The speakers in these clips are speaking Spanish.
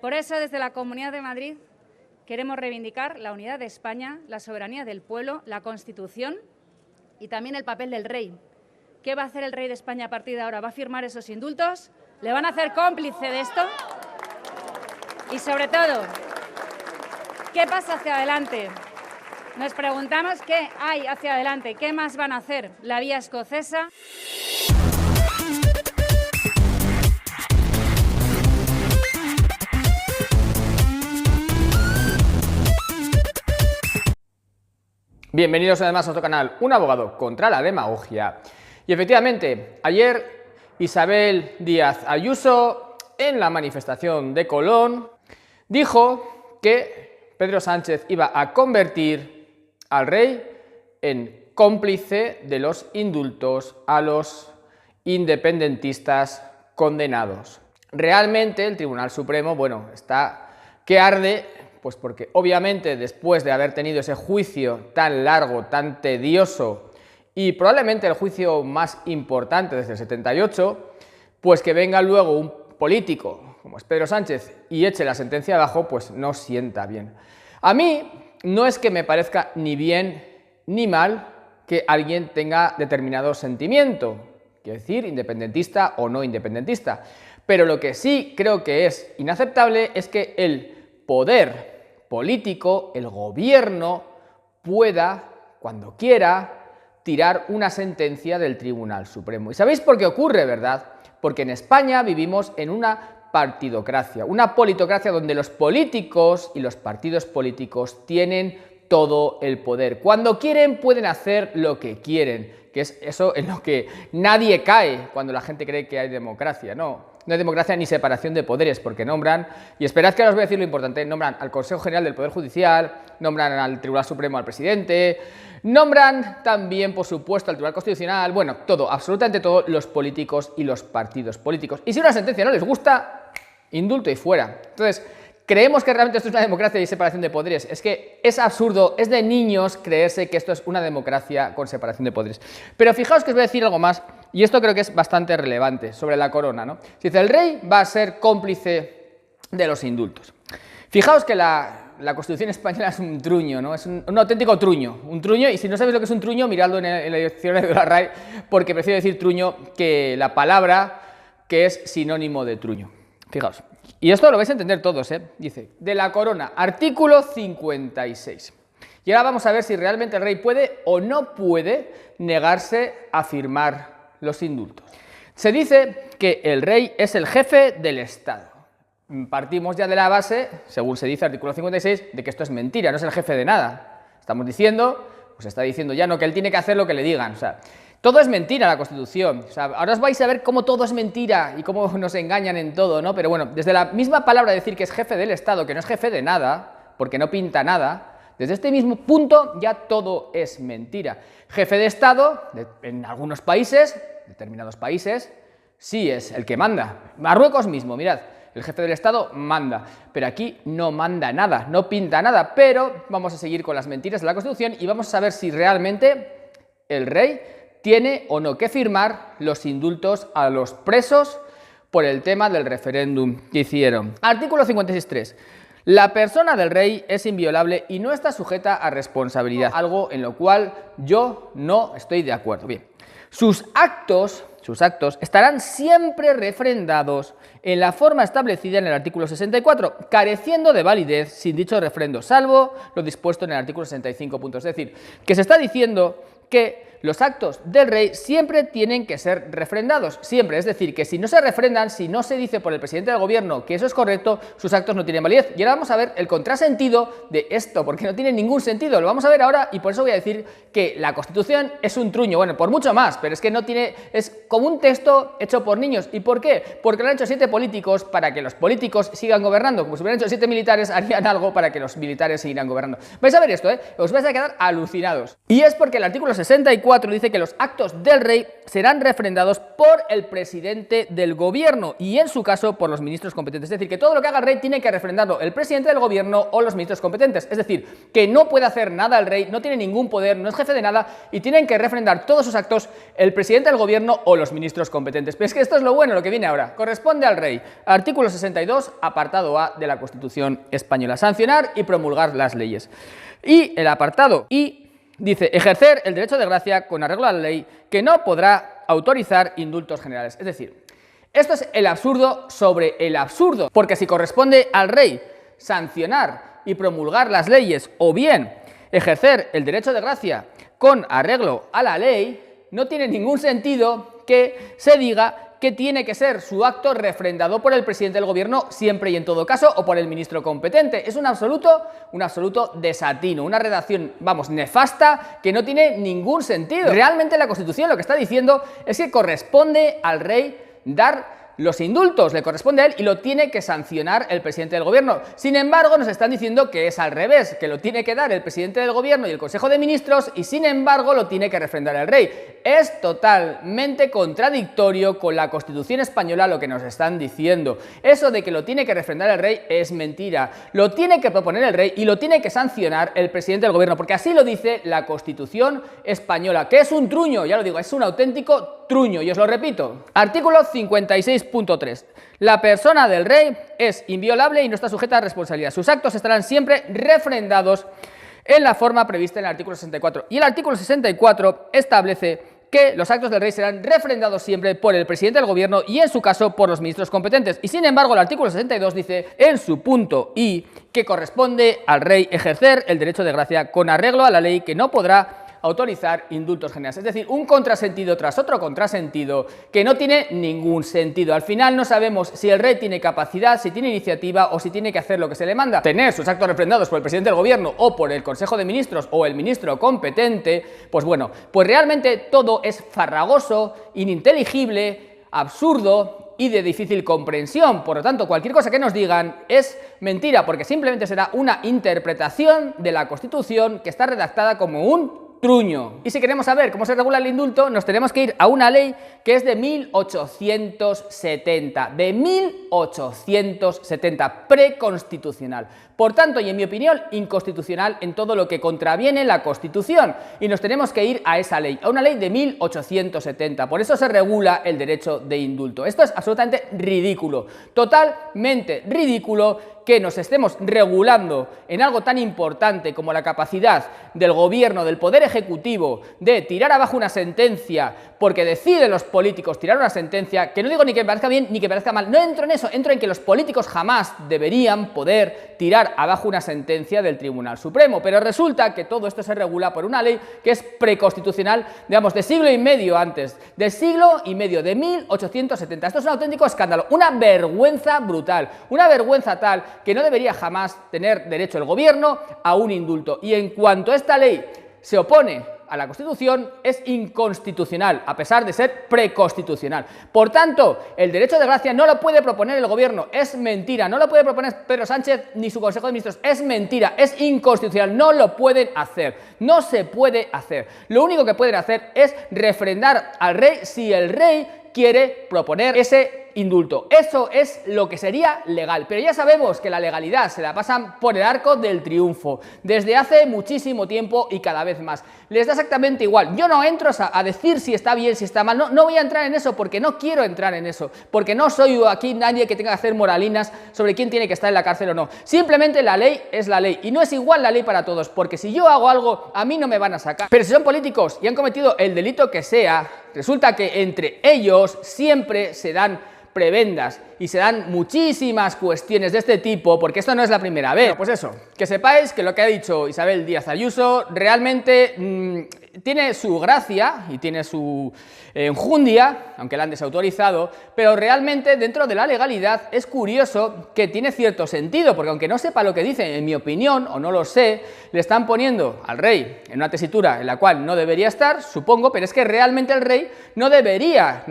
Por eso, desde la Comunidad de Madrid, queremos reivindicar la unidad de España, la soberanía del pueblo, la Constitución y también el papel del rey. ¿Qué va a hacer el rey de España a partir de ahora? ¿Va a firmar esos indultos? ¿Le van a hacer cómplice de esto? Y sobre todo, ¿qué pasa hacia adelante? Nos preguntamos qué hay hacia adelante, qué más van a hacer. La vía escocesa. Bienvenidos además a nuestro canal Un abogado contra la demagogia. Y efectivamente, ayer Isabel Díaz Ayuso, en la manifestación de Colón, dijo que Pedro Sánchez iba a convertir al rey en cómplice de los indultos a los independentistas condenados. Realmente el Tribunal Supremo, bueno, está que arde, pues porque obviamente después de haber tenido ese juicio tan largo, tan tedioso y probablemente el juicio más importante desde el 78, pues que venga luego un político como es Pedro Sánchez y eche la sentencia abajo, pues no sienta bien. A mí no es que me parezca ni bien ni mal que alguien tenga determinado sentimiento, quiero decir, independentista o no independentista, pero lo que sí creo que es inaceptable es que el poder político, el gobierno, pueda, cuando quiera, tirar una sentencia del Tribunal Supremo. ¿Y sabéis por qué ocurre, verdad? Porque en España vivimos en una partidocracia, una politocracia donde los políticos y los partidos políticos tienen todo el poder. Cuando quieren pueden hacer lo que quieren, que es eso en lo que nadie cae cuando la gente cree que hay democracia. No hay democracia ni separación de poderes, porque nombran, y esperad que ahora os voy a decir lo importante, nombran al Consejo General del Poder Judicial, nombran al Tribunal Supremo al presidente, nombran también, por supuesto, al Tribunal Constitucional, bueno, todo, absolutamente todo, los políticos y los partidos políticos. Y si una sentencia no les gusta, indulto y fuera. Entonces, ¿creemos que realmente esto es una democracia y separación de poderes? Es que es absurdo, es de niños creerse que esto es una democracia con separación de poderes. Pero fijaos que os voy a decir algo más, y esto creo que es bastante relevante, sobre la corona, ¿no? Si dice, el rey va a ser cómplice de los indultos. Fijaos que la Constitución española es un truño, ¿no? Es un auténtico truño, y si no sabéis lo que es un truño, miradlo en la diccionario de la RAE, porque prefiero decir truño que la palabra que es sinónimo de truño. Fijaos. Y esto lo vais a entender todos, ¿eh? Dice, de la corona, artículo 56. Y ahora vamos a ver si realmente el rey puede o no puede negarse a firmar los indultos. Se dice que el rey es el jefe del Estado. Partimos ya de la base, según se dice artículo 56, de que esto es mentira, no es el jefe de nada. Estamos diciendo, pues está diciendo ya no, que él tiene que hacer lo que le digan, o sea, todo es mentira la Constitución. O sea, ahora os vais a ver cómo todo es mentira y cómo nos engañan en todo, ¿no? Pero bueno, desde la misma palabra decir que es jefe del Estado, que no es jefe de nada, porque no pinta nada, desde este mismo punto ya todo es mentira. Jefe de Estado, en algunos países, determinados países, sí es el que manda. Marruecos mismo, mirad, el jefe del Estado manda, pero aquí no manda nada, no pinta nada, pero vamos a seguir con las mentiras de la Constitución y vamos a saber si realmente el rey tiene o no que firmar los indultos a los presos por el tema del referéndum que hicieron. Artículo 56.3. La persona del rey es inviolable y no está sujeta a responsabilidad, algo en lo cual yo no estoy de acuerdo. Bien, sus actos estarán siempre refrendados en la forma establecida en el artículo 64, careciendo de validez sin dicho refrendo, salvo lo dispuesto en el artículo 65. Es decir, que se está diciendo que los actos del rey siempre tienen que ser refrendados, siempre, es decir, que si no se refrendan, si no se dice por el presidente del gobierno que eso es correcto, sus actos no tienen validez. Y ahora vamos a ver el contrasentido de esto, porque no tiene ningún sentido, lo vamos a ver ahora y por eso voy a decir que la Constitución es un truño, bueno, por mucho más, pero es que no tiene, es como un texto hecho por niños. ¿Y por qué? Porque lo han hecho 7 políticos para que los políticos sigan gobernando, como si hubieran hecho 7 militares, harían algo para que los militares siguieran gobernando. Vais a ver esto, os vais a quedar alucinados. Y es porque el artículo 64 64 dice que los actos del rey serán refrendados por el presidente del gobierno y en su caso por los ministros competentes. Es decir, que todo lo que haga el rey tiene que refrendarlo el presidente del gobierno o los ministros competentes. Es decir, que no puede hacer nada el rey, no tiene ningún poder, no es jefe de nada y tienen que refrendar todos sus actos el presidente del gobierno o los ministros competentes. Pero es que esto es lo bueno, lo que viene ahora. Corresponde al rey, artículo 62, apartado A de la Constitución española, sancionar y promulgar las leyes. Y el apartado I dice ejercer el derecho de gracia con arreglo a la ley, que no podrá autorizar indultos generales. Es decir, esto es el absurdo sobre el absurdo, porque si corresponde al rey sancionar y promulgar las leyes o bien ejercer el derecho de gracia con arreglo a la ley, no tiene ningún sentido que se diga que tiene que ser su acto refrendado por el presidente del gobierno siempre y en todo caso o por el ministro competente. Es un absoluto desatino, una redacción, vamos, nefasta, que no tiene ningún sentido. Realmente la Constitución lo que está diciendo es que corresponde al rey dar los indultos, le corresponde a él y lo tiene que sancionar el presidente del gobierno. Sin embargo, nos están diciendo que es al revés, que lo tiene que dar el presidente del gobierno y el Consejo de Ministros y sin embargo lo tiene que refrendar el rey. Es totalmente contradictorio con la Constitución española lo que nos están diciendo. Eso de que lo tiene que refrendar el rey es mentira. Lo tiene que proponer el rey y lo tiene que sancionar el presidente del gobierno, porque así lo dice la Constitución española, que es un truño, ya lo digo, es un auténtico truño, y os lo repito. Artículo 56.3. La persona del rey es inviolable y no está sujeta a responsabilidad. Sus actos estarán siempre refrendados en la forma prevista en el artículo 64. Y el artículo 64 establece que los actos del rey serán refrendados siempre por el presidente del gobierno y en su caso por los ministros competentes. Y sin embargo el artículo 62 dice en su punto I que corresponde al rey ejercer el derecho de gracia con arreglo a la ley, que no podrá autorizar indultos generales. Es decir, un contrasentido tras otro contrasentido que no tiene ningún sentido. Al final no sabemos si el rey tiene capacidad, si tiene iniciativa o si tiene que hacer lo que se le manda. Tener sus actos refrendados por el presidente del gobierno o por el Consejo de Ministros o el ministro competente, pues bueno, pues realmente todo es farragoso, ininteligible, absurdo y de difícil comprensión. Por lo tanto, cualquier cosa que nos digan es mentira, porque simplemente será una interpretación de la Constitución que está redactada como un truño. Y si queremos saber cómo se regula el indulto, nos tenemos que ir a una ley que es de 1870, preconstitucional. Por tanto, y en mi opinión, inconstitucional en todo lo que contraviene la Constitución. Y nos tenemos que ir a esa ley, a una ley de 1870. Por eso se regula el derecho de indulto. Esto es absolutamente ridículo, totalmente ridículo, que nos estemos regulando en algo tan importante como la capacidad del gobierno, del poder ejecutivo, de tirar abajo una sentencia, porque deciden los políticos tirar una sentencia, que no digo ni que me parezca bien ni que me parezca mal, no entro en eso, entro en que los políticos jamás deberían poder tirar abajo una sentencia del Tribunal Supremo, pero resulta que todo esto se regula por una ley que es preconstitucional, digamos, de siglo y medio antes, de 1870. Esto es un auténtico escándalo, una vergüenza brutal, una vergüenza tal que no debería jamás tener derecho el gobierno a un indulto. Y en cuanto esta ley se opone a la Constitución, es inconstitucional, a pesar de ser preconstitucional. Por tanto, el derecho de gracia no lo puede proponer el gobierno, es mentira, no lo puede proponer Pedro Sánchez ni su Consejo de Ministros, es mentira, es inconstitucional, no lo pueden hacer, no se puede hacer. Lo único que pueden hacer es refrendar al rey si el rey quiere proponer ese indulto. Eso es lo que sería legal, pero ya sabemos que la legalidad se la pasan por el arco del triunfo desde hace muchísimo tiempo y cada vez más. Les da exactamente igual. Yo no entro a decir si está bien, si está mal, no voy a entrar en eso porque no quiero entrar en eso, porque no soy aquí nadie que tenga que hacer moralinas sobre quién tiene que estar en la cárcel o no. Simplemente la ley es la ley y no es igual la ley para todos, porque si yo hago algo, a mí no me van a sacar. Pero si son políticos y han cometido el delito que sea, resulta que entre ellos siempre se dan prebendas y se dan muchísimas cuestiones de este tipo, porque esto no es la primera vez. Pues eso, que sepáis que lo que ha dicho Isabel Díaz Ayuso realmente tiene su gracia y tiene su enjundia, aunque la han desautorizado, pero realmente dentro de la legalidad es curioso que tiene cierto sentido, porque aunque no sepa lo que dice, en mi opinión, o no lo sé, le están poniendo al rey en una tesitura en la cual no debería estar, supongo, pero es que realmente el rey no debería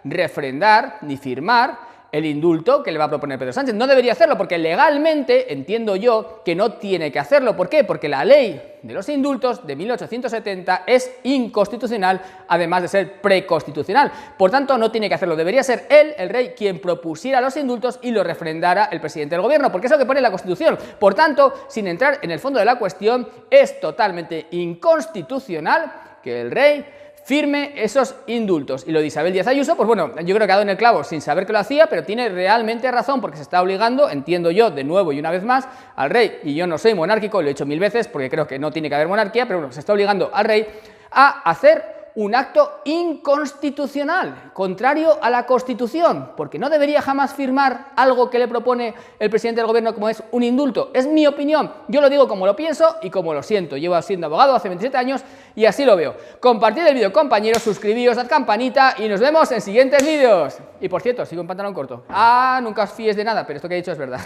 refrendar ni firmar el indulto que le va a proponer Pedro Sánchez. No debería hacerlo porque legalmente entiendo yo que no tiene que hacerlo. ¿Por qué? Porque la ley de los indultos de 1870 es inconstitucional, además de ser preconstitucional. Por tanto, no tiene que hacerlo. Debería ser él, el rey, quien propusiera los indultos y lo refrendara el presidente del gobierno, porque es lo que pone la Constitución. Por tanto, sin entrar en el fondo de la cuestión, es totalmente inconstitucional que el rey firme esos indultos. Y lo de Isabel Díaz Ayuso, pues bueno, yo creo que ha dado en el clavo sin saber que lo hacía, pero tiene realmente razón porque se está obligando, entiendo yo, de nuevo y una vez más, al rey, y yo no soy monárquico, lo he hecho 1000 veces porque creo que no tiene que haber monarquía, pero bueno, se está obligando al rey a hacer un acto inconstitucional, contrario a la Constitución, porque no debería jamás firmar algo que le propone el presidente del gobierno como es un indulto. Es mi opinión, yo lo digo como lo pienso y como lo siento. Llevo siendo abogado hace 27 años y así lo veo. Compartid el vídeo, compañeros, suscribíos, dad campanita y nos vemos en siguientes vídeos. Y por cierto, sigo en pantalón corto. Nunca os fíes de nada, pero esto que he dicho es verdad.